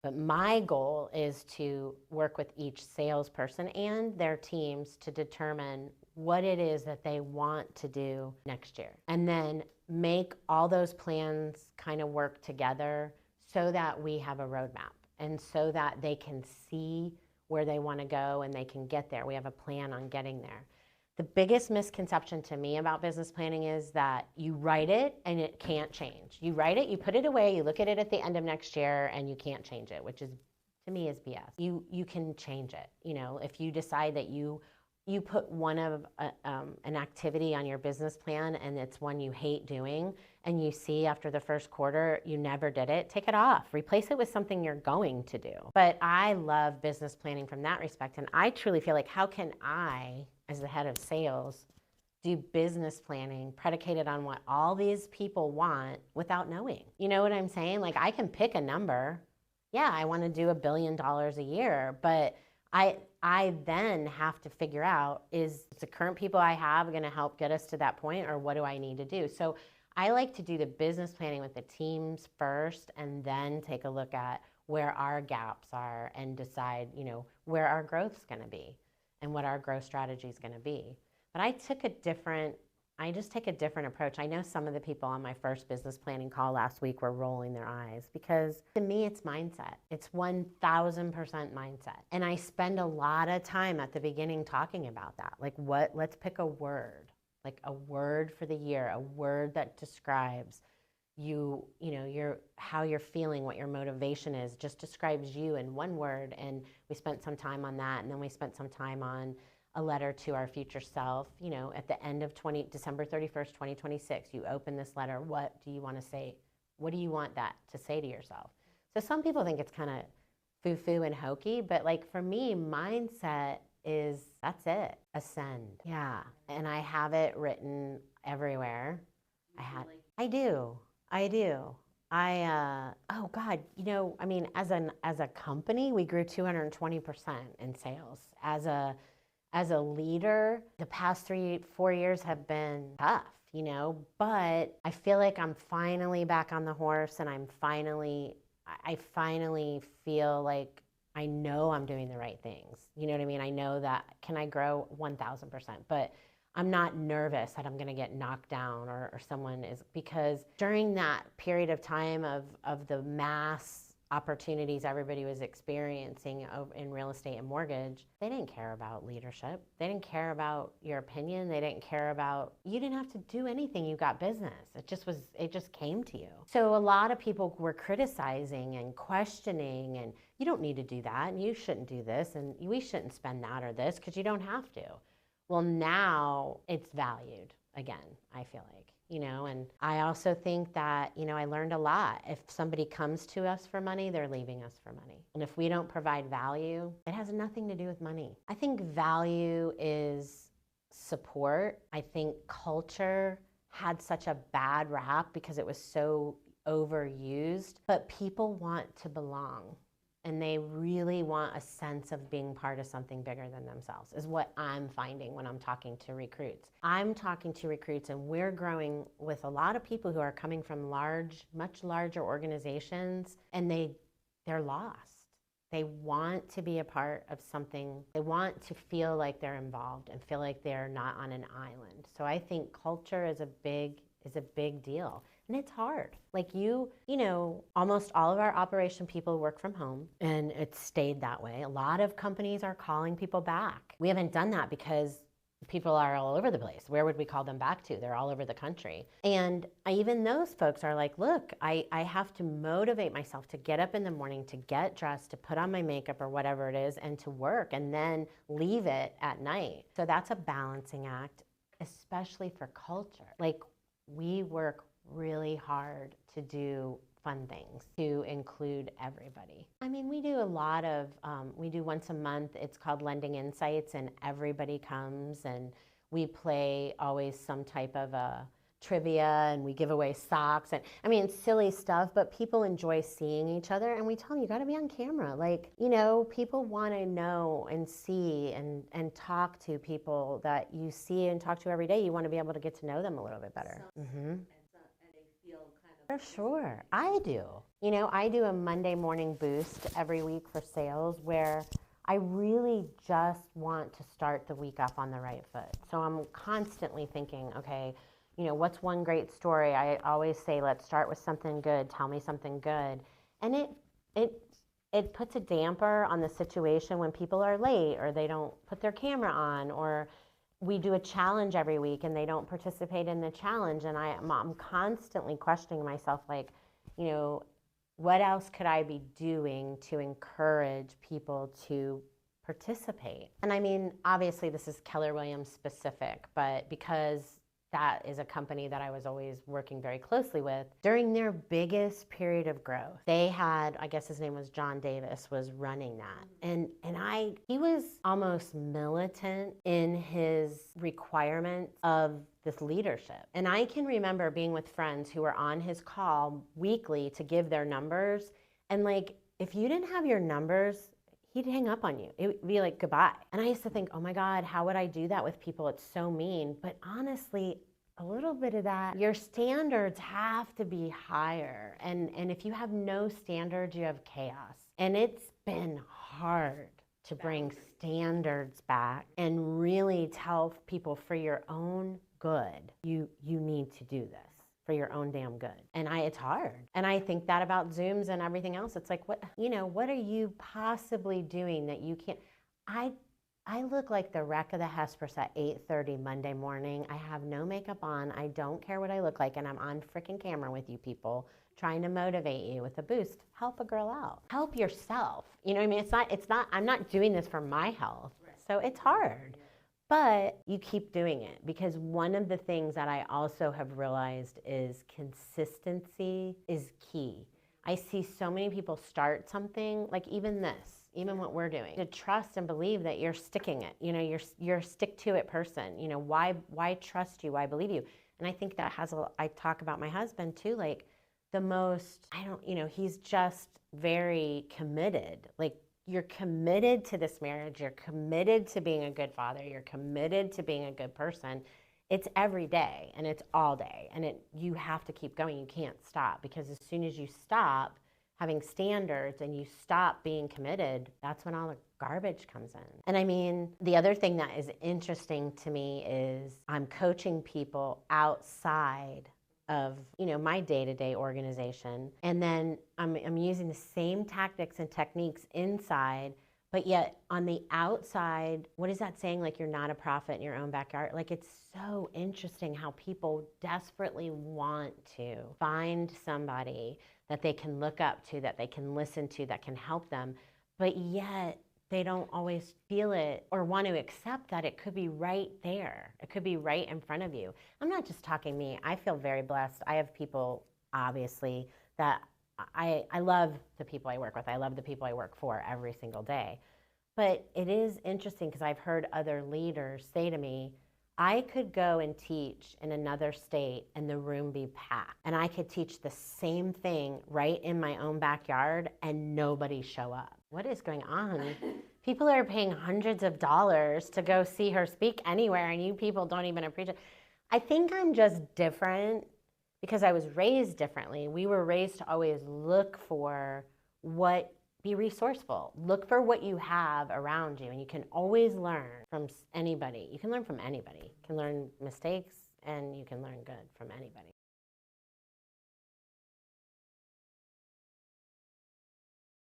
But my goal is to work with each salesperson and their teams to determine what it is that they want to do next year. And then make all those plans kind of work together so that we have a roadmap and so that they can see where they want to go and they can get there. We have a plan on getting there. The biggest misconception to me about business planning is that you write it and it can't change. You write it, you put it away, you look at it at the end of next year and you can't change it, which is, to me, is BS. You can change it. You know, if you decide that you put one of an activity on your business plan and it's one you hate doing and you see after the first quarter you never did it, take it off. Replace it with something you're going to do. But I love business planning from that respect, and I truly feel like, how can I, as the head of sales, do business planning predicated on what all these people want without knowing? You know what I'm saying? Like, I can pick a number. Yeah, I want to do $1 billion a year, but I then have to figure out, is the current people I have going to help get us to that point, or what do I need to do? So I like to do the business planning with the teams first and then take a look at where our gaps are and decide, you know, where our growth's going to be and what our growth strategy is going to be. But I just take a different approach. I know some of the people on my first business planning call last week were rolling their eyes, because to me it's mindset. It's 1000% mindset. And I spend a lot of time at the beginning talking about that. Like, let's pick a word, like a word for the year, a word that describes you know, how you're feeling, what your motivation is, just describes you in one word. And we spent some time on that, and then we spent some time on a letter to our future self. You know, at the end of December 31st, 2026, you open this letter. What do you want to say? What do you want that to say to yourself? So some people think it's kind of foo-foo and hokey, but like for me, mindset is, that's it. Ascend. Yeah. And I have it written everywhere. I do. I do. Oh God, you know, I mean, as a company, we grew 220% in sales. As a leader, the past 3-4 years have been tough, you know, but I feel like I'm finally back on the horse, and I finally feel like I know I'm doing the right things. You know what I mean? I know that, can I grow 1000%? But I'm not nervous that I'm going to get knocked down or someone is, because during that period of time of the mass opportunities everybody was experiencing in real estate and mortgage, they didn't care about leadership. They didn't care about your opinion. They didn't care about, you didn't have to do anything. You got business. It just came to you. So a lot of people were criticizing and questioning, and you don't need to do that, and you shouldn't do this, and we shouldn't spend that or this because you don't have to. Well, now it's valued again, I feel like, you know, and I also think that, you know, I learned a lot. If somebody comes to us for money, they're leaving us for money. And if we don't provide value, it has nothing to do with money. I think value is support. I think culture had such a bad rap because it was so overused, but people want to belong. And they really want a sense of being part of something bigger than themselves, is what I'm finding when I'm talking to recruits. I'm talking to recruits, and we're growing with a lot of people who are coming from much larger organizations, and they're lost. They want to be a part of something. They want to feel like they're involved and feel like they're not on an island. So I think culture is a big deal. And it's hard. Like you know, almost all of our operation people work from home, and it's stayed that way. A lot of companies are calling people back. We haven't done that because people are all over the place. Where would we call them back to? They're all over the country. And even those folks are like, look, I have to motivate myself to get up in the morning, to get dressed, to put on my makeup or whatever it is, and to work, and then leave it at night. So that's a balancing act, especially for culture. Like, we work really hard to do fun things, to include everybody. I mean, we do a lot of, we do once a month, it's called Lending Insights, and everybody comes, and we play always some type of a trivia, and we give away socks, and I mean, it's silly stuff, but people enjoy seeing each other, and we tell them, you gotta be on camera. Like, you know, people wanna know and see and talk to people that you see and talk to every day. You wanna be able to get to know them a little bit better. For sure, I do. I do a Monday morning boost every week for sales where I really just want to start the week off on the right foot. So I'm constantly thinking, okay, what's one great story? I always say, let's start with something good. Tell me something good. And it it puts a damper on the situation when people are late or they don't put their camera on, or we do a challenge every week and they don't participate in the challenge. And I'm constantly questioning myself, like, you know, what else could I be doing to encourage people to participate? And I mean, obviously, this is Keller Williams specific, but because that is a company that I was always working very closely with. During their biggest period of growth, they had, I guess his name was John Davis, was running that. And he was almost militant in his requirements of this leadership. And I can remember being with friends who were on his call weekly to give their numbers. And like, if you didn't have your numbers, he'd hang up on you. It would be like, goodbye. And I used to think, oh my God, how would I do that with people? It's so mean. But honestly, a little bit of that, your standards have to be higher. And if you have no standards, you have chaos. And it's been hard to bring standards back and really tell people, for your own good, you need to do this for your own damn good. And it's hard. And I think that about Zooms and everything else. It's like, what are you possibly doing that you can't? I look like the wreck of the Hesperus at 8:30 Monday morning. I have no makeup on. I don't care what I look like. And I'm on freaking camera with you people trying to motivate you with a boost. Help a girl out. Help yourself. You know what I mean? It's not, I'm not doing this for my health. So it's hard. But you keep doing it, because one of the things that I also have realized is consistency is key. I see so many people start something, like even what we're doing, to trust and believe that you're sticking it. You're a stick-to-it person. Why trust you? Why believe you? And I think that I talk about my husband too, like he's just very committed. Like, you're committed to this marriage, you're committed to being a good father, you're committed to being a good person. It's every day and it's all day, and you have to keep going. You can't stop, because as soon as you stop having standards and you stop being committed, that's when all the garbage comes in. And I mean, the other thing that is interesting to me is I'm coaching people outside of my day-to-day organization, and then I'm using the same tactics and techniques inside, but yet on the outside, what is that saying? Like, you're not a prophet in your own backyard. Like, it's so interesting how people desperately want to find somebody that they can look up to, that they can listen to, that can help them, but yet they don't always feel it or want to accept that it could be right there. It could be right in front of you. I'm not just talking me. I feel very blessed. I have people, obviously, that I love the people I work with. I love the people I work for every single day. But it is interesting, because I've heard other leaders say to me, I could go and teach in another state and the room be packed. And I could teach the same thing right in my own backyard and nobody show up. What is going on? People are paying hundreds of dollars to go see her speak anywhere, and you people don't even appreciate it. I think I'm just different because I was raised differently. We were raised to always look for be resourceful. Look for what you have around you, and you can always learn from anybody. You can learn from anybody. You can learn mistakes, and you can learn good from anybody.